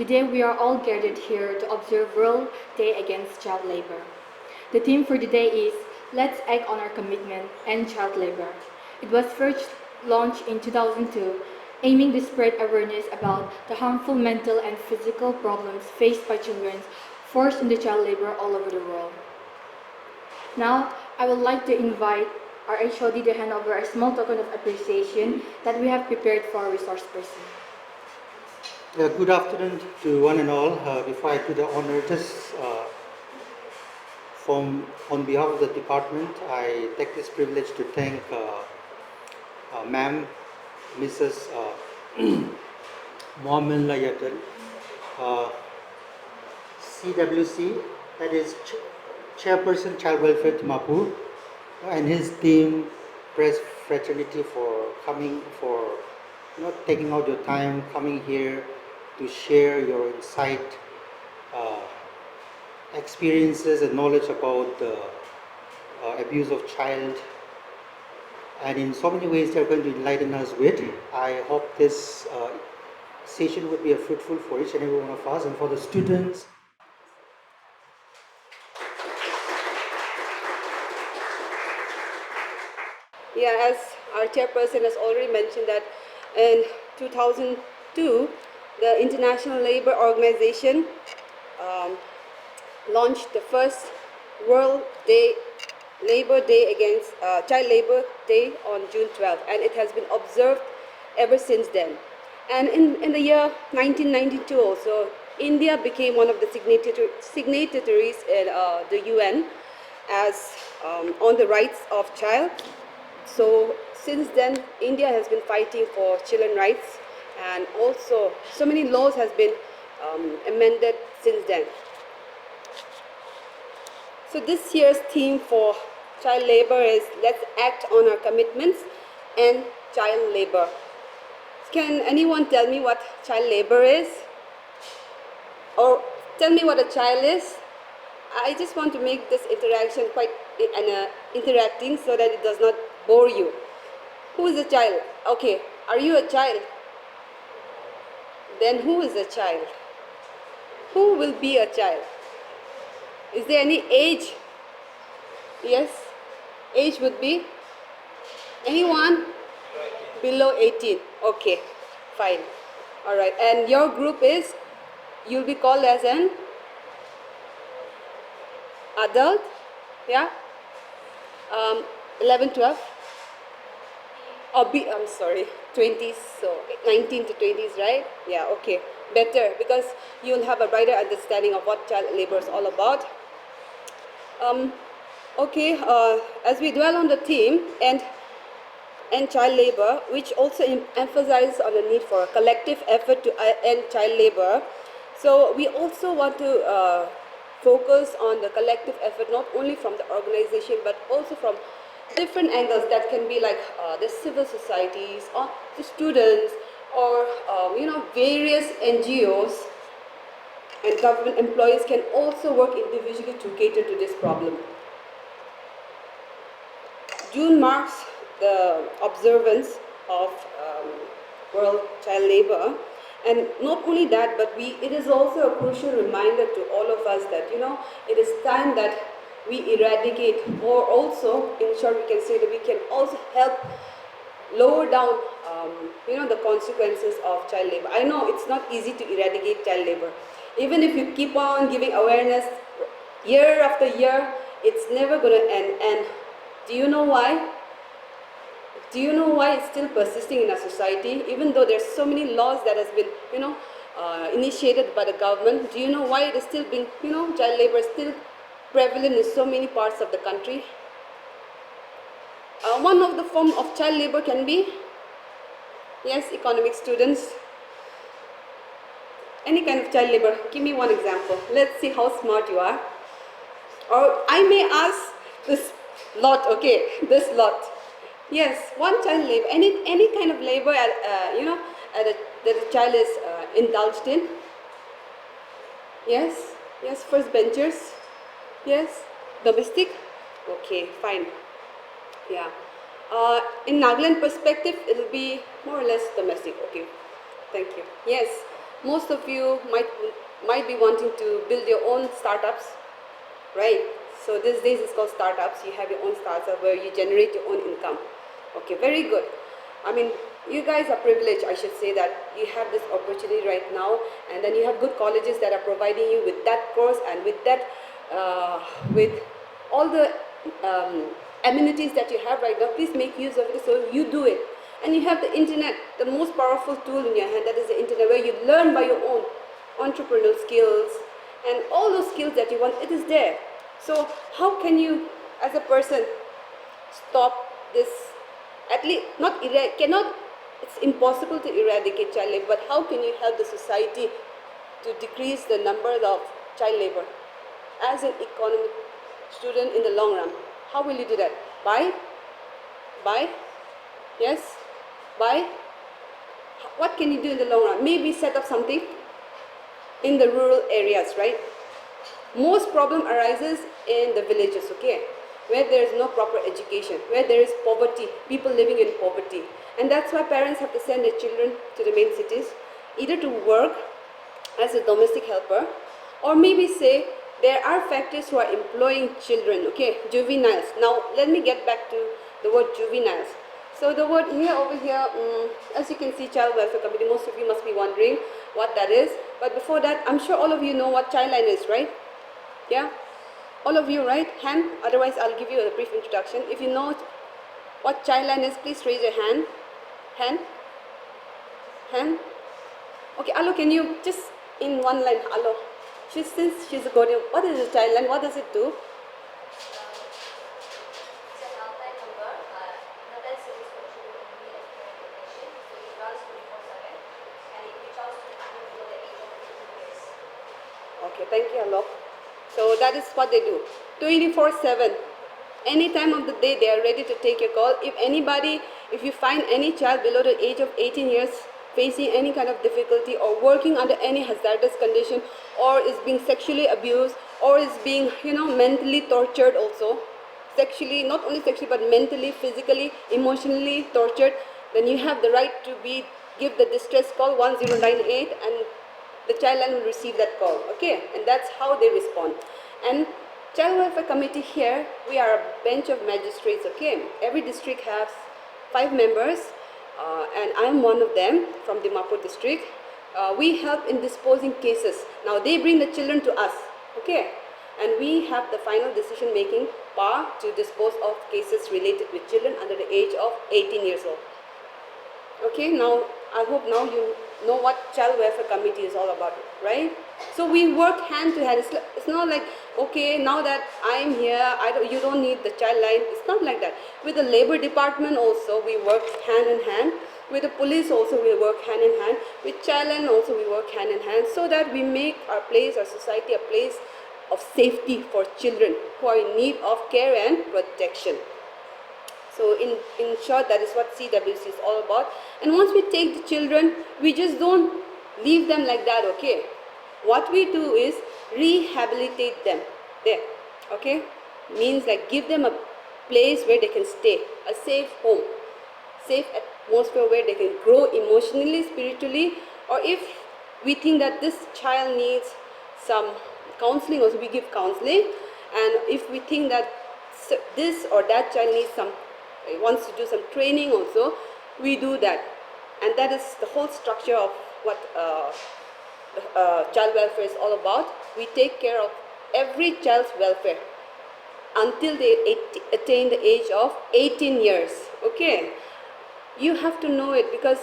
Today we are all gathered here to observe World Day Against Child Labor. The theme for today is Let's Act on Our Commitment, End Child Labor. It was first launched in 2002, aiming to spread awareness about the harmful mental and physical problems faced by children forced into child labor all over the world. Now, I would like to invite our HOD to hand over a small token of appreciation that we have prepared for our resource person. Good afternoon to one and all. Before I do the honor, just on behalf of the department, I take this privilege to thank Ma'am, Mrs. Mohamed Layatul, CWC, that is Chairperson Child Welfare Dimapur, and his team, Press Fraternity, for coming, for taking out your time, coming here to share your insight, experiences and knowledge about the abuse of child, and in so many ways they're going to enlighten us with. I hope this session would be fruitful for each and every one of us and for the students. Yeah, as our chairperson has already mentioned that in 2002, the International Labour Organization launched the first World Day Labor Day against Child Labor Day on June 12th, and it has been observed ever since then. And in the year 1992 also, India became one of the signatories in the UN as on the rights of child. So since then, India has been fighting for children's rights, and also so many laws has been amended since then. So this year's theme for child labor is Let's Act on Our Commitments and Child Labor. Can anyone tell me what child labor is? Or tell me what a child is? I just want to make this interaction quite interacting so that it does not bore you. Who is a child? Okay, are you a child? Then who is a child? Who will be a child? Is there any age? Yes? Age would be? Anyone? Below 18. Okay, fine. Alright, and your group is? You'll be called as an adult? Yeah? 11, 12? I'm sorry, 20s, so 19 to 20s, right? Yeah, okay. Better, because you'll have a brighter understanding of what child labor is all about. Okay, as we dwell on the theme, and child labor, which also emphasizes on the need for a collective effort to end child labor. So we also want to focus on the collective effort, not only from the organization, but also from different angles that can be like the civil societies, or the students, or various NGOs and government employees can also work individually to cater to this problem. June marks the observance of World Child Labor, and not only that, but it is also a crucial reminder to all of us that it is time that we eradicate, or also, in short, we can say that we can also help lower down the consequences of child labor. I know it's not easy to eradicate child labor. Even if you keep on giving awareness year after year, it's never going to end. And do you know why? Do you know why it's still persisting in our society? Even though there's so many laws that has been, initiated by the government, do you know why it is still being, child labor is still prevalent in so many parts of the country? One of the form of child labor can be, yes, economic students. Any kind of child labor. Give me one example. Let's see how smart you are. Or I may ask this lot, okay, this lot. Yes, one child labor, any kind of labor, that a child is indulged in. Yes, yes, first benchers. Yes, domestic. Okay, fine. Yeah. In Nagaland perspective, it will be more or less domestic. Okay, thank you. Yes. most of you might be wanting to build your own startups, right? So these days it's called startups. You have your own startup where you generate your own income. Okay, very good. I mean, you guys are privileged, I should say, that you have this opportunity right now, and then you have good colleges that are providing you with that course and with that, with all the amenities that you have right now. Please make use of it, so you do it. And you have the internet, the most powerful tool in your hand, that is the internet, where you learn by your own entrepreneurial skills and all those skills that you want. It is there. So how can you, as a person, stop this? At least not cannot. It's impossible to eradicate child labor, but how can you help the society to decrease the number of child labor as an economic student in the long run? How will you do that? By yes, by what can you do in the long run? Maybe set up something in the rural areas, right? Most problem arises in the villages, okay, where there is no proper education, where there is poverty, people living in poverty. And that's why parents have to send their children to the main cities, either to work as a domestic helper, or maybe say there are factories who are employing children, okay, juveniles. Now let me get back to the word juveniles. So the word here, over here, as you can see, child welfare committee, most of you must be wondering what that is. But before that, I'm sure all of you know what child line is, right? Yeah? All of you, right? Hand? Otherwise, I'll give you a brief introduction. If you know what child line is, please raise your hand. Hand? Hand? Okay, Alo, can you just in one line, Alo? Since she's a Korean, what is a child line? What does it do? It's a helpline number that is service for children in need of care and attention. So it runs 24/7 and it reaches out to people below the age of 18 years. Okay, thank you, Alok. So that is what they do. 24/7. Any time of the day, they are ready to take your call. If you find any child below the age of 18 years facing any kind of difficulty or working under any hazardous condition, or is being sexually abused, or is being, mentally tortured also, sexually, not only sexually, but mentally, physically, emotionally tortured, then you have the right to give the distress call 1098, and the child line will receive that call, okay? And that's how they respond. And child welfare committee here, we are a bench of magistrates, okay? Every district has 5 members, and I'm one of them from Dimapur district. We help in disposing cases. Now they bring the children to us, okay? And we have the final decision making power to dispose of cases related with children under the age of 18 years old. Okay, now I hope now you know what child welfare committee is all about, right? So we work hand to hand. It's not like, okay, now that I'm here, you don't need the child line. It's not like that. With the labor department also, we work hand in hand. With the police also, we work hand in hand. With child line also, we work hand in hand, so that we make our place, our society, a place of safety for children who are in need of care and protection. So in short, that is what CWC is all about. And once we take the children, we just don't leave them like that, okay? What we do is rehabilitate them there, okay? Means like give them a place where they can stay, a safe home, safe atmosphere where they can grow emotionally, spiritually, or if we think that this child needs some counseling, also we give counseling. And if we think that this or that child needs wants to do some training also, we do that. And that is the whole structure of what child welfare is all about. We take care of every child's welfare until they attain the age of 18 years, okay? You have to know it, because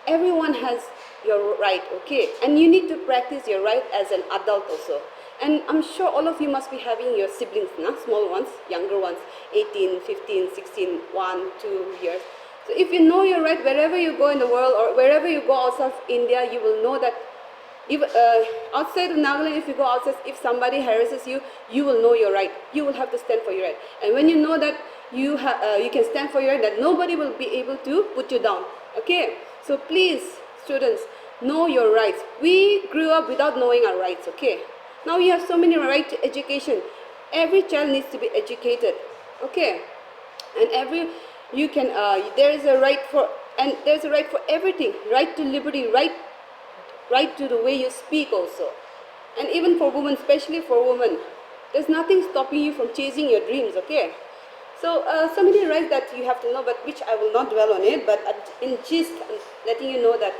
everyone has your right, okay? And you need to practice your right as an adult also. And I'm sure all of you must be having your siblings, small ones, younger ones, 18, 15, 16, 1, 2 years. So if you know your right, wherever you go in the world or wherever you go outside of India, you will know that if, outside of Nagaland, if you go outside, if somebody harasses you, you will know your right. You will have to stand for your right. And when you know that you can stand for your right, that nobody will be able to put you down, okay? So please, students, know your rights. We grew up without knowing our rights, okay? Now we have so many rights to education. Every child needs to be educated, okay? And there's a right for everything. Right to liberty, right to the way you speak also. And even for women, especially for women, there's nothing stopping you from chasing your dreams, okay? So, so many rights that you have to know, but which I will not dwell on it, but in gist, I'm letting you know that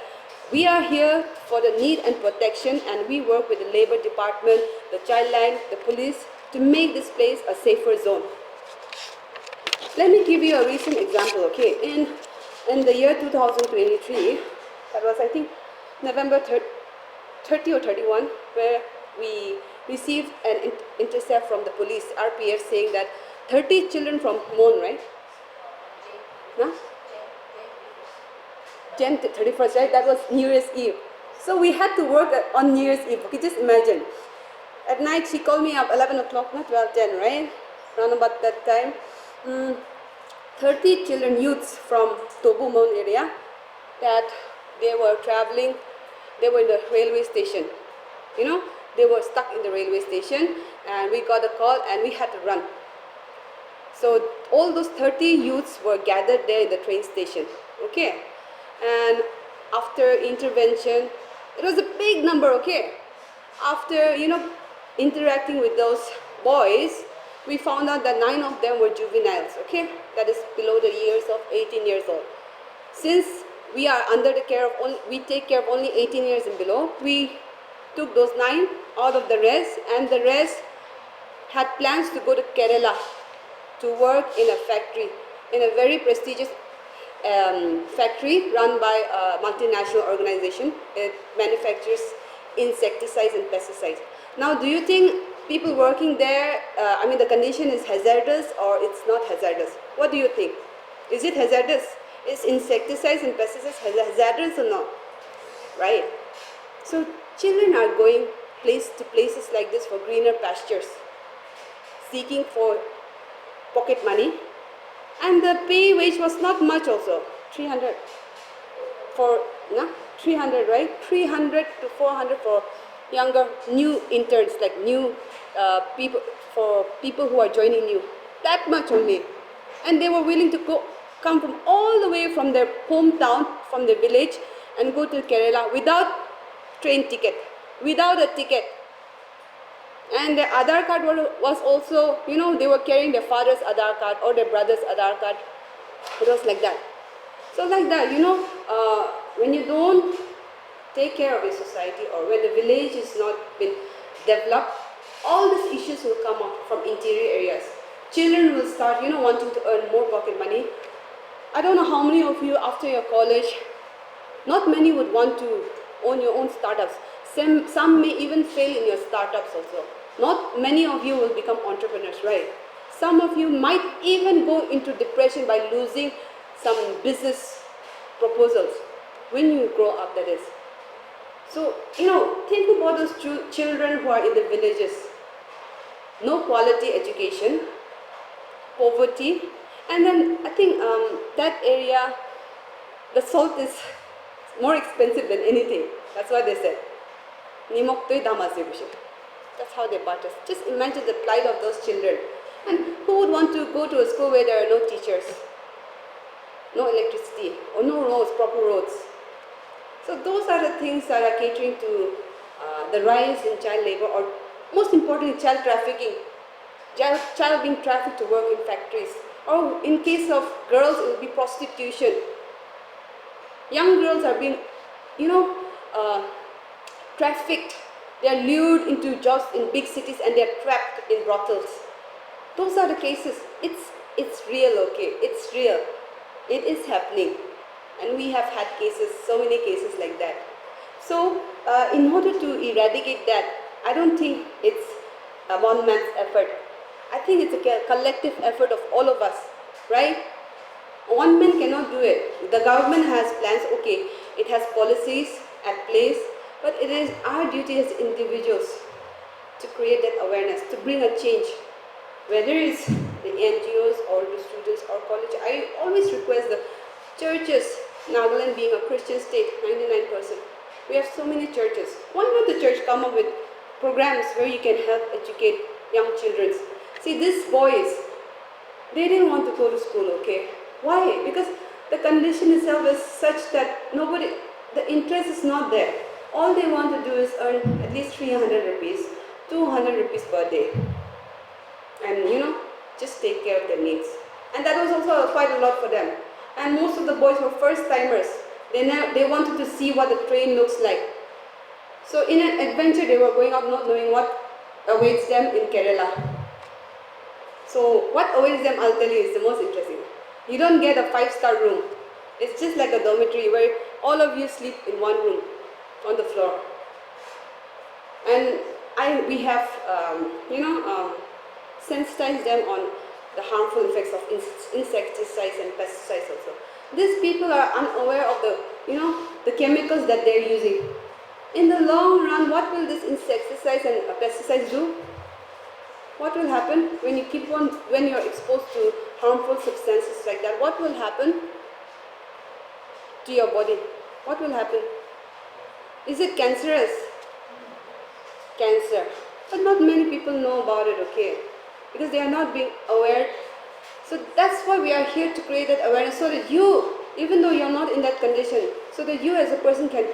we are here for the need and protection, and we work with the labor department, the child line, the police, to make this place a safer zone. Let me give you a recent example, okay? In the year 2023, that was I think November 30 or 31, where we received an intercept from the police, RPF, saying that 30 children from Mon, right? Huh? Jan 31st, right? That was New Year's Eve. So we had to work on New Year's Eve. Okay, just imagine. At night, she called me up 11 o'clock, not 12, 10, right? Around about that time. 30 children, youths from Tobu Mon area, that they were traveling, they were in the railway station. You know, they were stuck in the railway station, and we got a call and we had to run. So all those 30 youths were gathered there in the train station, okay? And after intervention, it was a big number, okay? After, interacting with those boys, we found out that 9 of them were juveniles, okay? That is below the years of 18 years old. Since we are under the care of we take care of only 18 years and below, we took those 9 out of the rest, and the rest had plans to go to Kerala to work in a factory, in a very prestigious factory run by a multinational organization. It manufactures insecticides and pesticides. Now, do you think people working there, the condition is hazardous or it's not hazardous? What do you think? Is it hazardous? Is insecticides and pesticides hazardous or not? Right? So children are going to places like this for greener pastures, seeking for pocket money, and the pay wage was not much also, 300 for 300, right? 300 to 400 for younger new interns, like new people, for people who are joining new, that much only. And they were willing to come from all the way from their hometown, from their village, and go to Kerala without train ticket, without a ticket. And their Aadhaar card was also, they were carrying their father's Aadhaar card or their brother's Aadhaar card. It was like that. So like that, when you don't take care of your society, or when the village is not been developed, all these issues will come up from interior areas. Children will start, wanting to earn more pocket money. I don't know how many of you after your college, not many would want to own your own startups. Some may even fail in your startups also. Not many of you will become entrepreneurs, right? Some of you might even go into depression by losing some business proposals when you grow up, that is. So, think about those children who are in the villages. No quality education, poverty, and then I think that area, the salt is more expensive than anything. That's what they said. That's how they barter. Just imagine the plight of those children. And who would want to go to a school where there are no teachers, no electricity, or no roads, proper roads? So those are the things that are catering to the rise in child labor, or most importantly, child trafficking. Child being trafficked to work in factories. Or in case of girls, it will be prostitution. Young girls are being, trafficked. They are lured into jobs in big cities and they are trapped in brothels. Those are the cases. It's real, okay? It's real. It is happening. And we have had cases, so many cases like that. So, in order to eradicate that, I don't think it's a one man's effort. I think it's a collective effort of all of us, right? One man cannot do it. The government has plans, okay, it has policies at place, but it is our duty as individuals to create that awareness, to bring a change. Whether it's the NGOs or the students or college, I always request the churches, Nagaland being a Christian state, 99%. We have so many churches. Why not the church come up with programs where you can help educate young children? See, these boys, they didn't want to go to school, okay? Why? Because the condition itself is such that the interest is not there. All they want to do is earn at least 300 rupees, 200 rupees per day. And just take care of their needs. And that was also quite a lot for them. And most of the boys were first timers. They wanted to see what the train looks like. So in an adventure, they were going out not knowing what awaits them in Kerala. So what awaits them, I'll tell you, is the most interesting. You don't get a 5-star room. It's just like a dormitory where all of you sleep in one room on the floor. And we have, sensitized them on the harmful effects of insecticides and pesticides also. These people are unaware of the chemicals that they're using. In the long run, what will these insecticides and pesticides do? What will happen when you're exposed to harmful substances like that? What will happen to your body? What will happen? Is it cancerous? Cancer. But not many people know about it, okay? Because they are not being aware. So that's why we are here to create that awareness, so that you, even though you're not in that condition, so that you as a person can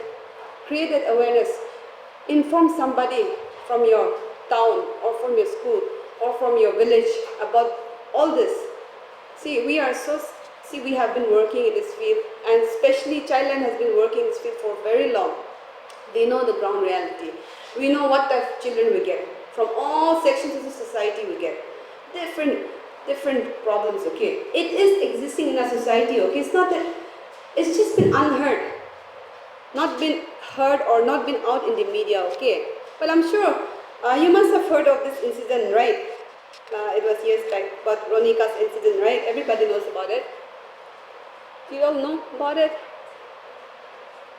create that awareness, inform somebody from your town or from your school or from your village about all this. See, we have been working in this field, and especially Childline has been working in this field for very long. They know the ground reality. We know what type of children we get. From all sections of the society we get. Different problems, okay. It is existing in our society, okay. It's not that, it's just been unheard. Not been heard or not been out in the media, okay. But I'm sure you must have heard of this incident, right? It was years back, but Ronika's incident, right? Everybody knows about it. You all know about it?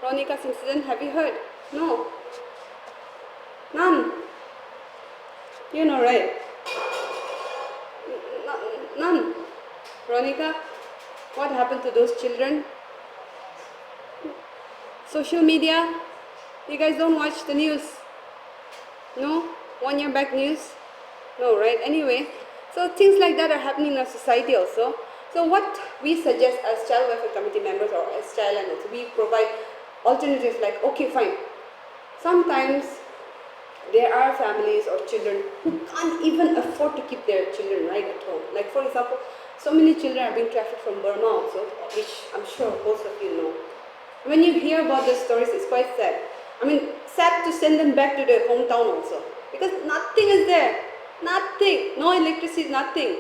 Ronika's incident, have you heard? No. None. You know, right? None. Ronika, what happened to those children? Social media? You guys don't watch the news? No? 1 year back news? No, right? Anyway, so things like that are happening in our society also. So what we suggest as child welfare committee members or as Childline also, we provide alternatives like, okay, fine. Sometimes there are families or children who can't even afford to keep their children right at home. Like for example, so many children are being trafficked from Burma also, which I'm sure most of you know. When you hear about those stories, it's quite sad. I mean, sad to send them back to their hometown also, because nothing is there. Nothing. No electricity, nothing.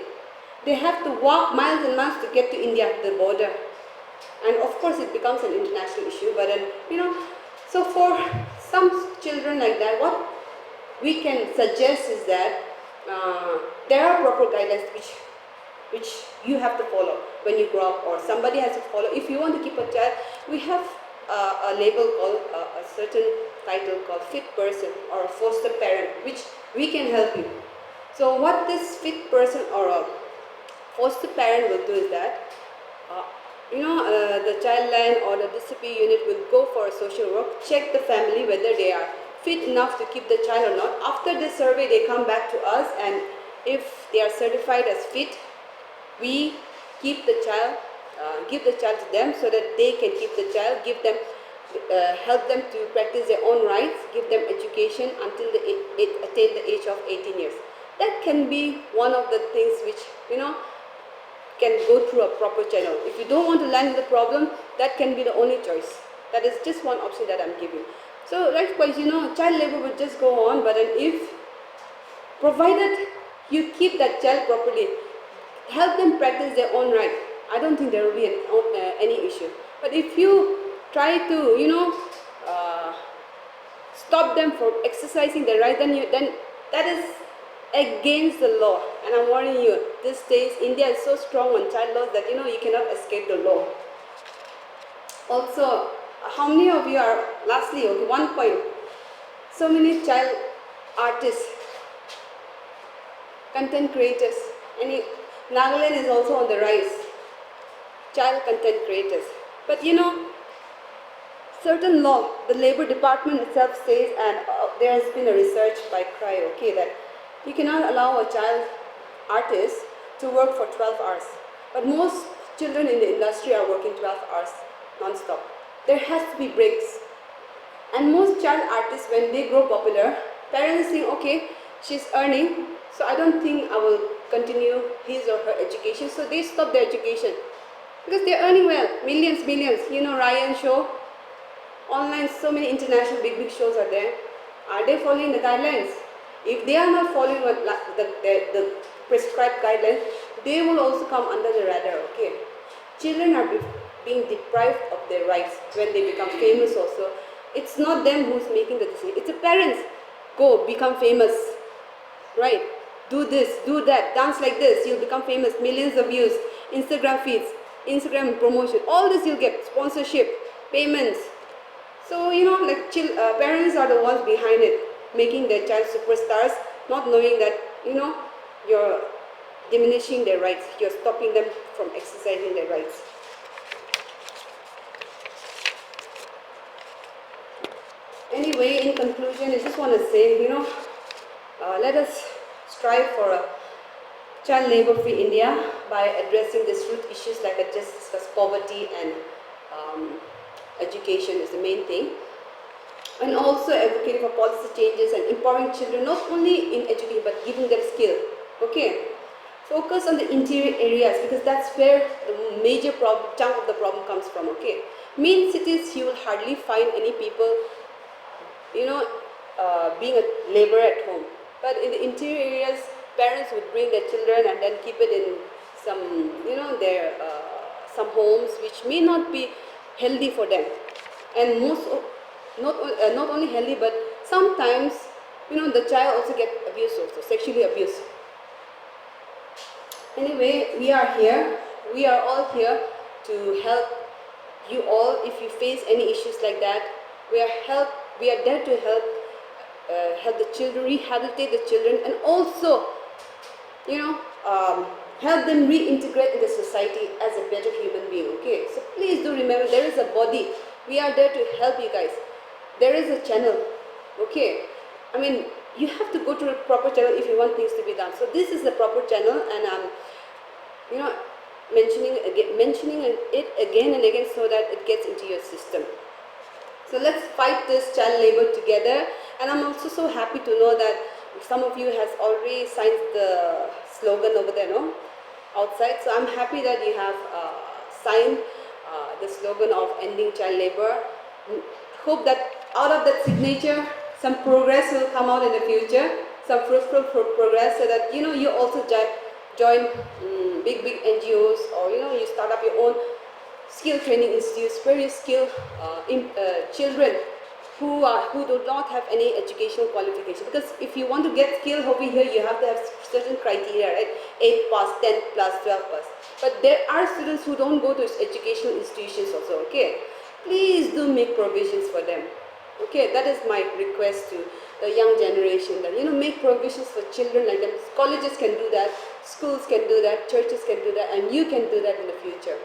They have to walk miles and miles to get to India, the border. And of course it becomes an international issue, but then, so for some children like that, what we can suggest is that there are proper guidelines which you have to follow when you grow up, or somebody has to follow. If you want to keep a child, we have a label called, a certain title called fit person or a foster parent, which we can help you. So what this fit person or a foster parent will do is that, the Childline or the DCP unit will go for a social work, check the family whether they are fit enough to keep the child or not. After the survey, they come back to us, and if they are certified as fit, we keep the child, give the child to them so that they can keep the child, give them, help them to practice their own rights, give them education until they attain the age of 18 years. That can be one of the things which, can go through a proper channel. If you don't want to land the problem, that can be the only choice. That is just one option that I'm giving. So likewise, child labor will just go on, but then if, provided you keep that child properly, help them practice their own right, I don't think there will be any issue. But if you try to, stop them from exercising their right, then that is against the law. And I'm warning you, these days India is so strong on child laws that you cannot escape the law. Also, how many of you are, lastly, okay, one point, so many child artists, content creators, Nagaland is also on the rise, child content creators. But certain law, the labor department itself says, and there has been a research by CRY, okay, that you cannot allow a child artist to work for 12 hours. But most children in the industry are working 12 hours non-stop. There has to be breaks. And most child artists, when they grow popular, parents think, okay, she's earning, so I don't think I will continue his or her education, so they stop their education. Because they're earning well, millions, millions. You know, Ryan show, online, so many international big shows are there. Are they following the guidelines? If they are not following the prescribed guidelines, they will also come under the radar, okay? Children are being deprived of their rights when they become famous also. It's not them who's making the decision, it's the parents. Go, become famous, right? Do this, do that, dance like this, you'll become famous, millions of views, Instagram feeds, Instagram promotion, all this you'll get, sponsorship, payments. So, you know, like parents are the ones behind it, making their child superstars, not knowing that, you know, you're diminishing their rights, you're stopping them from exercising their rights. Anyway, in conclusion, I just want to say, you know, let us strive for a child labor-free India by addressing these root issues like I just discussed, poverty and education is the main thing. And also advocating for policy changes and empowering children, not only in education but giving them skill. Okay, focus on the interior areas because that's where the major chunk of the problem comes from. Okay, main cities you will hardly find any people, you know, being a laborer at home. But in the interior areas, parents would bring their children and then keep it in some, you know, their some homes which may not be healthy for them, and not only healthy, but sometimes, you know, the child also get abused, also sexually abused. Anyway, we are here. We are all here to help you all. If you face any issues like that, we are there to help the children, rehabilitate the children, and also, you know, help them reintegrate in the society as a better human being. Okay, so please do remember there is a body. We are there to help you guys. There is a channel. Okay, I mean, you have to go to a proper channel if you want things to be done. So this is the proper channel, and I'm, you know, mentioning it again and again so that it gets into your system. So let's fight this child labor together. And I'm also so happy to know that some of you has already signed the slogan over there, no? Outside. So I'm happy that you have signed the slogan of ending child labor. Hope that out of that signature, some progress will come out in the future, some fruitful progress, so that, you know, you also join big NGOs, or, you know, you start up your own skill training institutes where you skill children who do not have any educational qualification. Because if you want to get skilled over here, you have to have certain criteria, right? 8 pass, 10 plus, 12 pass. But there are students who don't go to educational institutions also. Okay, please do make provisions for them. Okay, that is my request to the young generation, that, you know, make provisions for children like them. Colleges can do that, schools can do that, churches can do that, and you can do that in the future.